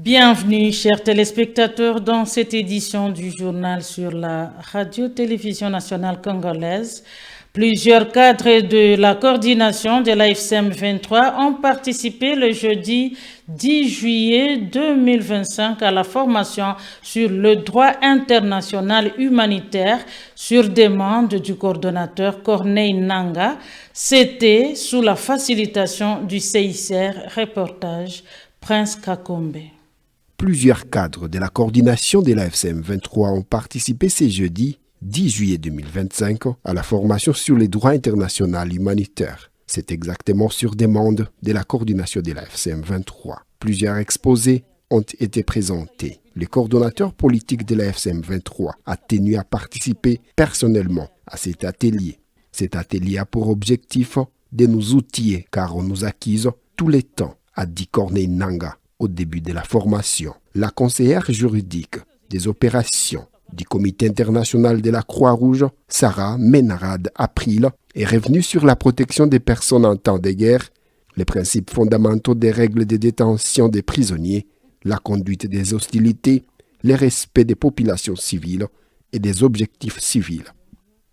Bienvenue, chers téléspectateurs, dans cette édition du journal sur la radio-télévision nationale congolaise. Plusieurs cadres de la coordination de l'AFCM 23 ont participé le jeudi 10 juillet 2025 à la formation sur le droit international humanitaire sur demande du coordonnateur Corneille Nangaa. C'était sous la facilitation du CICR. Reportage Prince Kakombe. Plusieurs cadres de la coordination de l'AFCM 23 ont participé ce jeudi 10 juillet 2025 à la formation sur les droits internationaux humanitaires. C'est exactement sur demande de la coordination de l'AFCM 23. Plusieurs exposés ont été présentés. Le coordonnateur politique de l'AFCM 23 a tenu à participer personnellement à cet atelier. Cet atelier a pour objectif de nous outiller car on nous acquise tous les temps, a dit Corneille Nangaa au début de la formation. La conseillère juridique des opérations du Comité international de la Croix-Rouge, Sarah Menarad April, est revenue sur la protection des personnes en temps de guerre, les principes fondamentaux des règles de détention des prisonniers, la conduite des hostilités, le respect des populations civiles et des objectifs civils.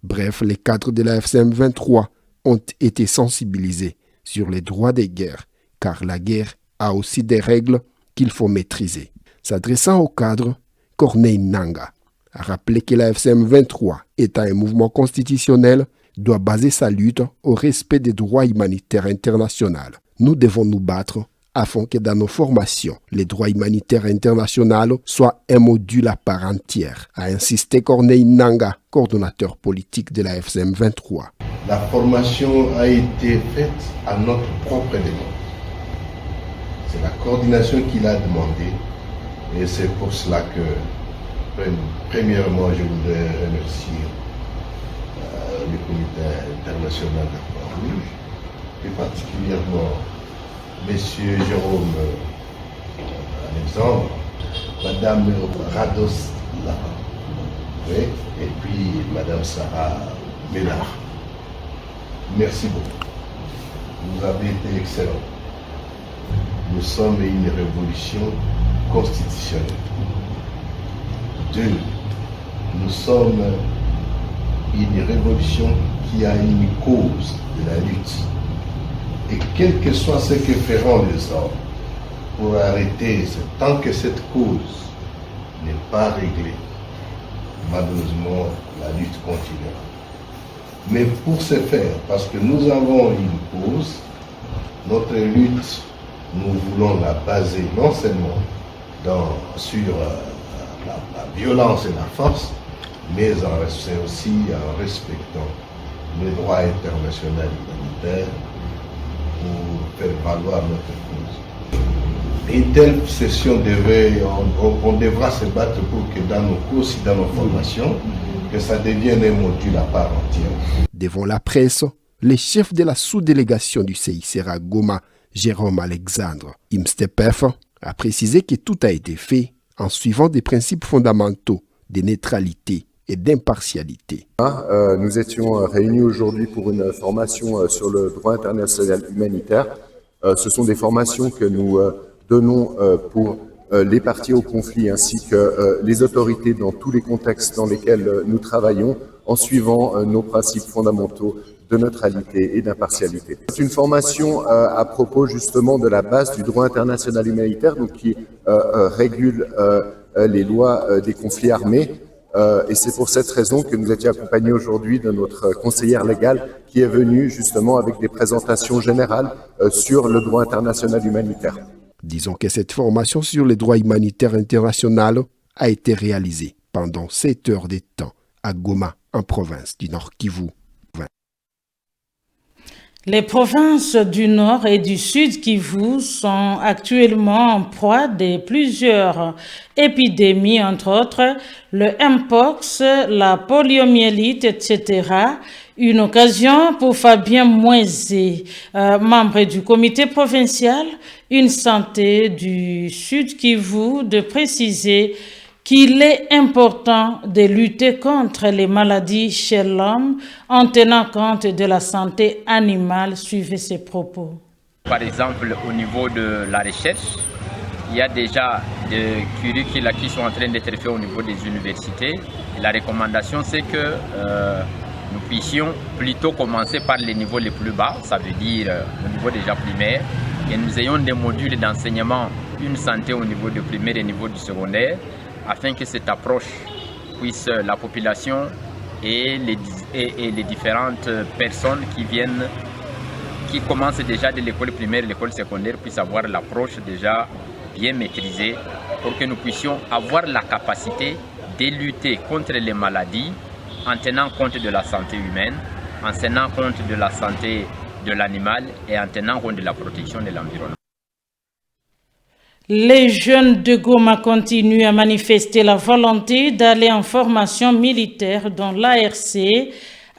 Bref, les cadres de la FCM 23 ont été sensibilisés sur les droits des guerres, car la guerre a aussi des règles qu'il faut maîtriser. S'adressant au cadre, Corneille Nangaa a rappelé que la FCM 23, étant un mouvement constitutionnel, doit baser sa lutte au respect des droits humanitaires internationaux. Nous devons nous battre afin que dans nos formations, les droits humanitaires internationaux soient un module à part entière, a insisté Corneille Nangaa, coordonnateur politique de la FCM 23. La formation a été faite à notre propre demande. C'est la coordination qui l'a demandé et c'est pour cela que, premièrement, je voudrais remercier le Comité international de la Croix-Rouge, et particulièrement M. Jérôme Alexandre, Mme Rados et puis Mme Sarah Ménard. Merci beaucoup. Vous avez été excellents. Nous sommes une révolution constitutionnelle. 2. Nous sommes une révolution qui a une cause de la lutte. Et quel que soit ce que feront les hommes pour arrêter, tant que cette cause n'est pas réglée, malheureusement, la lutte continuera. Mais pour ce faire, parce que nous avons une cause, notre lutte, nous voulons la baser non seulement sur la violence et la force, mais aussi en respectant le droit international humanitaire pour faire valoir notre cause. Une telle session on devra se battre pour que dans nos cours, dans nos formations, que ça devienne un module à part entière. Devant la presse, les chefs de la sous-délégation du CICR à Goma, Jérôme Alexandre Imstepef, a précisé que tout a été fait en suivant des principes fondamentaux de neutralité et d'impartialité. Nous étions réunis aujourd'hui pour une formation sur le droit international humanitaire. Ce sont des formations que nous donnons pour les parties au conflit ainsi que les autorités dans tous les contextes dans lesquels nous travaillons en suivant nos principes fondamentaux de neutralité et d'impartialité. C'est une formation à propos justement de la base du droit international humanitaire donc qui régule les lois des conflits armés et c'est pour cette raison que nous étions accompagnés aujourd'hui de notre conseillère légale qui est venue justement avec des présentations générales sur le droit international humanitaire. Disons que cette formation sur les droits humanitaires internationaux a été réalisée pendant 7 heures de temps à Goma, en province du Nord Kivu. Les provinces du Nord et du Sud Kivu sont actuellement en proie de plusieurs épidémies, entre autres le Mpox, la poliomyélite, etc. Une occasion pour Fabien Moisé, membre du comité provincial Une Santé du Sud Kivu, de préciser qu'il est important de lutter contre les maladies chez l'homme en tenant compte de la santé animale. Suivez ses propos. Par exemple, au niveau de la recherche, il y a déjà des curricula qui sont en train d'être faits au niveau des universités. Et la recommandation, c'est que nous puissions plutôt commencer par les niveaux les plus bas, ça veut dire au niveau déjà primaire, et nous ayons des modules d'enseignement, une santé au niveau du primaire et au niveau du secondaire, afin que cette approche puisse la population et les différentes personnes qui commencent déjà de l'école primaire et l'école secondaire puissent avoir l'approche déjà bien maîtrisée pour que nous puissions avoir la capacité de lutter contre les maladies en tenant compte de la santé humaine, en tenant compte de la santé de l'animal et en tenant compte de la protection de l'environnement. Les jeunes de Goma continuent à manifester la volonté d'aller en formation militaire dans l'ARC,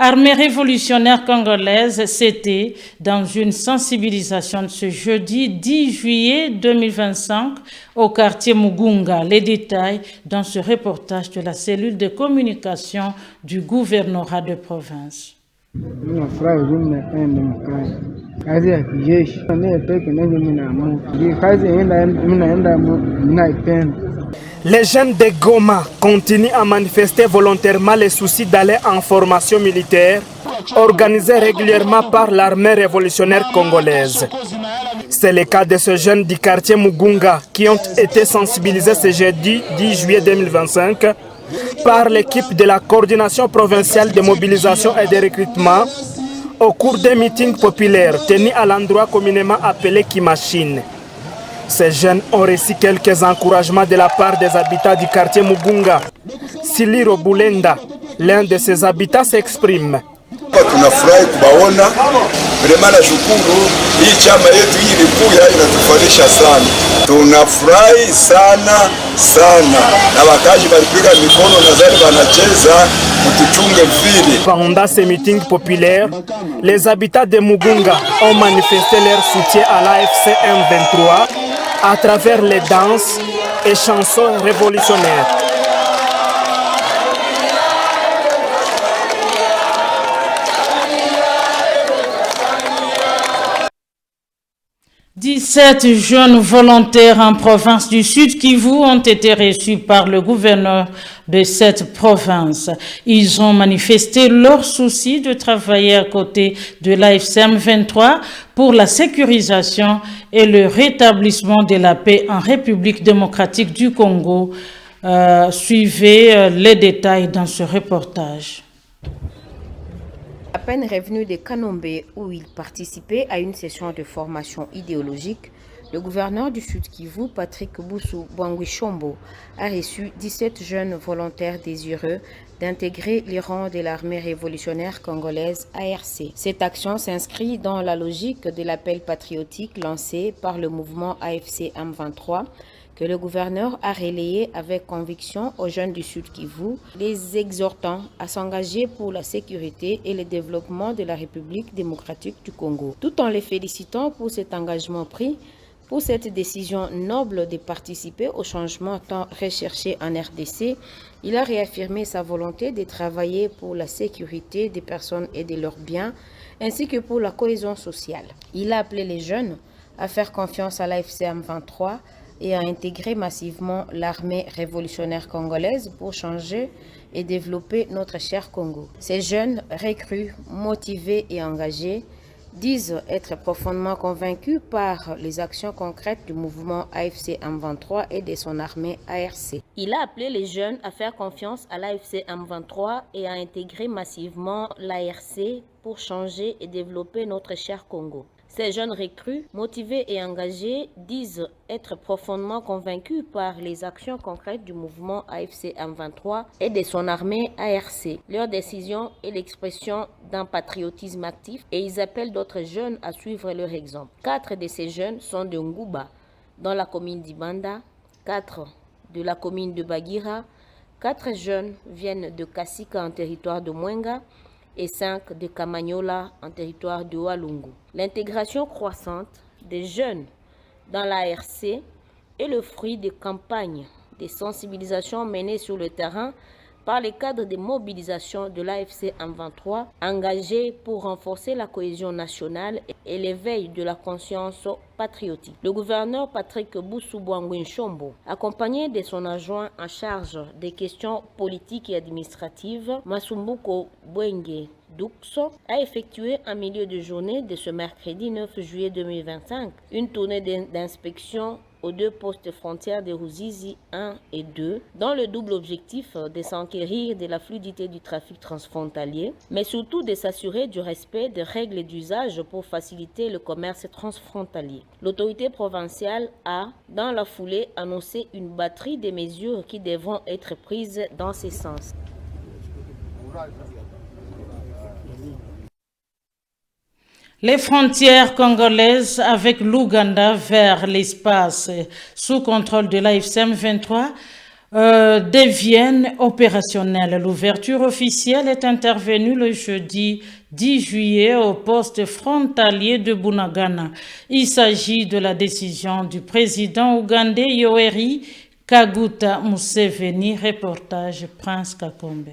Armée révolutionnaire congolaise, c'était dans une sensibilisation de ce jeudi 10 juillet 2025 au quartier Mugunga. Les détails dans ce reportage de la cellule de communication du gouvernorat de province. Les jeunes de Goma continuent à manifester volontairement les soucis d'aller en formation militaire organisée régulièrement par l'armée révolutionnaire congolaise. C'est le cas de ces jeunes du quartier Mugunga qui ont été sensibilisés ce jeudi 10 juillet 2025 par l'équipe de la coordination provinciale de mobilisation et de recrutement au cours des meetings populaires tenus à l'endroit communément appelé Kimachine. Ces jeunes ont reçu quelques encouragements de la part des habitants du quartier Mugunga. Siliro Bulenda, l'un de ses habitants, s'exprime. Tunafurahi kubaona, vraiment nashukuru hii chama yetu hii ilikuya inatufurahisha sana. Tunafurahi sana sana na wakaji walipiga mikono nadhani wanacheza kutuchunge vile. Pendant ces meetings populaires, les habitants de Mugunga ont manifesté leur soutien à l'AFC M23 à travers les danses et chansons révolutionnaires. « 17 jeunes volontaires en province du Sud Kivu ont été reçus par le gouverneur de cette province. Ils ont manifesté leur souci de travailler à côté de l'AFC M23 pour la sécurisation et le rétablissement de la paix en République démocratique du Congo. Suivez les détails dans ce reportage. À peine revenu de Kanombe où il participait à une session de formation idéologique, le gouverneur du Sud Kivu, Patrick Boussou Bwangwi-Chombo, a reçu 17 jeunes volontaires désireux d'intégrer les rangs de l'armée révolutionnaire congolaise ARC. Cette action s'inscrit dans la logique de l'appel patriotique lancé par le mouvement AFC M23 que le gouverneur a relayé avec conviction aux jeunes du Sud Kivu, les exhortant à s'engager pour la sécurité et le développement de la République démocratique du Congo. Tout en les félicitant pour cet engagement pris, pour cette décision noble de participer au changement tant recherché en RDC, il a réaffirmé sa volonté de travailler pour la sécurité des personnes et de leurs biens, ainsi que pour la cohésion sociale. Il a appelé les jeunes à faire confiance à l'AFC M23 et à intégrer massivement l'armée révolutionnaire congolaise pour changer et développer notre cher Congo. Ces jeunes recrues, motivés et engagés disent être profondément convaincus par les actions concrètes du mouvement AFC M23 et de son armée ARC. Il a appelé les jeunes à faire confiance à l'AFC M23 et à intégrer massivement l'ARC pour changer et développer notre cher Congo. Ces jeunes recrues, motivés et engagés, disent être profondément convaincus par les actions concrètes du mouvement AFC M23 et de son armée ARC. Leur décision est l'expression d'un patriotisme actif et ils appellent d'autres jeunes à suivre leur exemple. 4 de ces jeunes sont de Ngouba, dans la commune d'Ibanda, 4 de la commune de Bagira, 4 jeunes viennent de Kassika en territoire de Mwenga, et 5 de Kamanyola en territoire de Walungu. L'intégration croissante des jeunes dans l'ARC est le fruit des campagnes de sensibilisation menées sur le terrain par le cadre des mobilisations de l'AFC M23 engagées pour renforcer la cohésion nationale et l'éveil de la conscience patriotique. Le gouverneur Patrick Boussou Bwangwi Chombo, accompagné de son adjoint en charge des questions politiques et administratives, Masumbuko Bwenge Duxo, a effectué en milieu de journée de ce mercredi 9 juillet 2025 une tournée d'inspection aux 2 postes frontières de Ruzizi 1 et 2, dans le double objectif de s'enquérir de la fluidité du trafic transfrontalier, mais surtout de s'assurer du respect des règles d'usage pour faciliter le commerce transfrontalier. L'autorité provinciale a, dans la foulée, annoncé une batterie de mesures qui devront être prises dans ce sens. Les frontières congolaises avec l'Ouganda vers l'espace sous contrôle de l'AFC M23 deviennent opérationnelles. L'ouverture officielle est intervenue le jeudi 10 juillet au poste frontalier de Bunagana. Il s'agit de la décision du président ougandais Yoweri Kaguta Museveni. Reportage Prince Kakombe.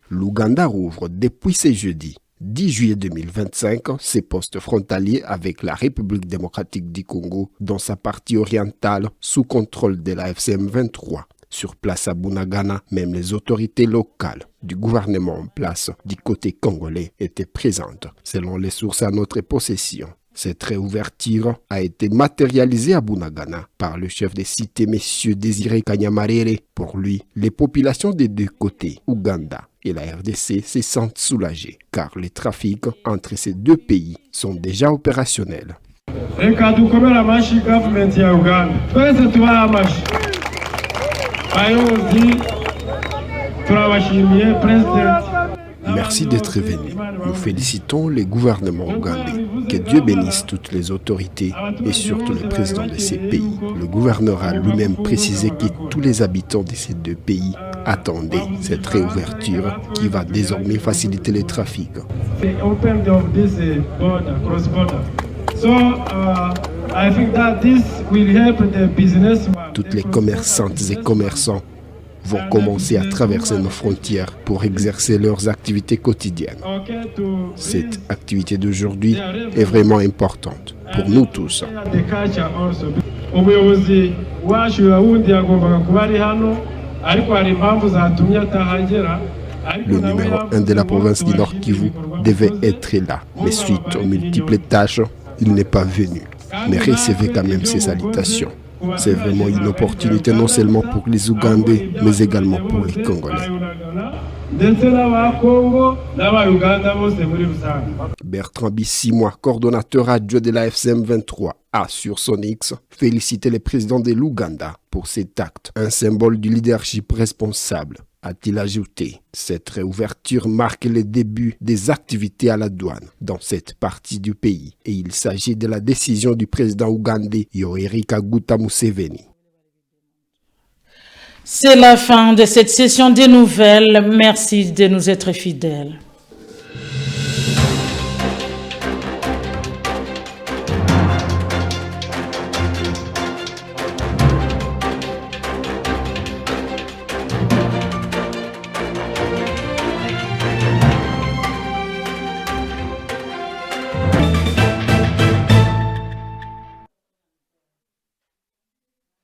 L'Ouganda rouvre depuis ce jeudi 10 juillet 2025 ses postes frontaliers avec la République démocratique du Congo dans sa partie orientale sous contrôle de la FCM 23. Sur place à Bunagana, même les autorités locales du gouvernement en place du côté congolais étaient présentes, selon les sources à notre possession. Cette réouverture a été matérialisée à Bunagana par le chef des cités, M. Désiré Kanyamarere. Pour lui, les populations des 2 côtés, Ouganda et la RDC, se sentent soulagées car les trafics entre ces 2 pays sont déjà opérationnels. Merci d'être venu. Nous félicitons les gouvernements ougandais. Que Dieu bénisse toutes les autorités et surtout le président de ces pays. Le gouverneur a lui-même précisé que tous les habitants de ces 2 pays attendaient cette réouverture qui va désormais faciliter les trafics. Toutes les commerçantes et commerçants vont commencer à traverser nos frontières pour exercer leurs activités quotidiennes. Cette activité d'aujourd'hui est vraiment importante pour nous tous. Le numéro 1 de la province du Nord Kivu devait être là, mais suite aux multiples tâches, il n'est pas venu. Mais recevez quand même ses salutations. C'est vraiment une opportunité non seulement pour les Ougandais, mais également pour les Congolais. Bertrand Bissimois, coordonnateur adjoint de la FCM 23, a sur son X félicité le président de l'Ouganda pour cet acte, un symbole du leadership responsable. A-t-il ajouté, cette réouverture marque le début des activités à la douane dans cette partie du pays et il s'agit de la décision du président ougandais Yoweri Kaguta Museveni. C'est la fin de cette session des nouvelles. Merci de nous être fidèles.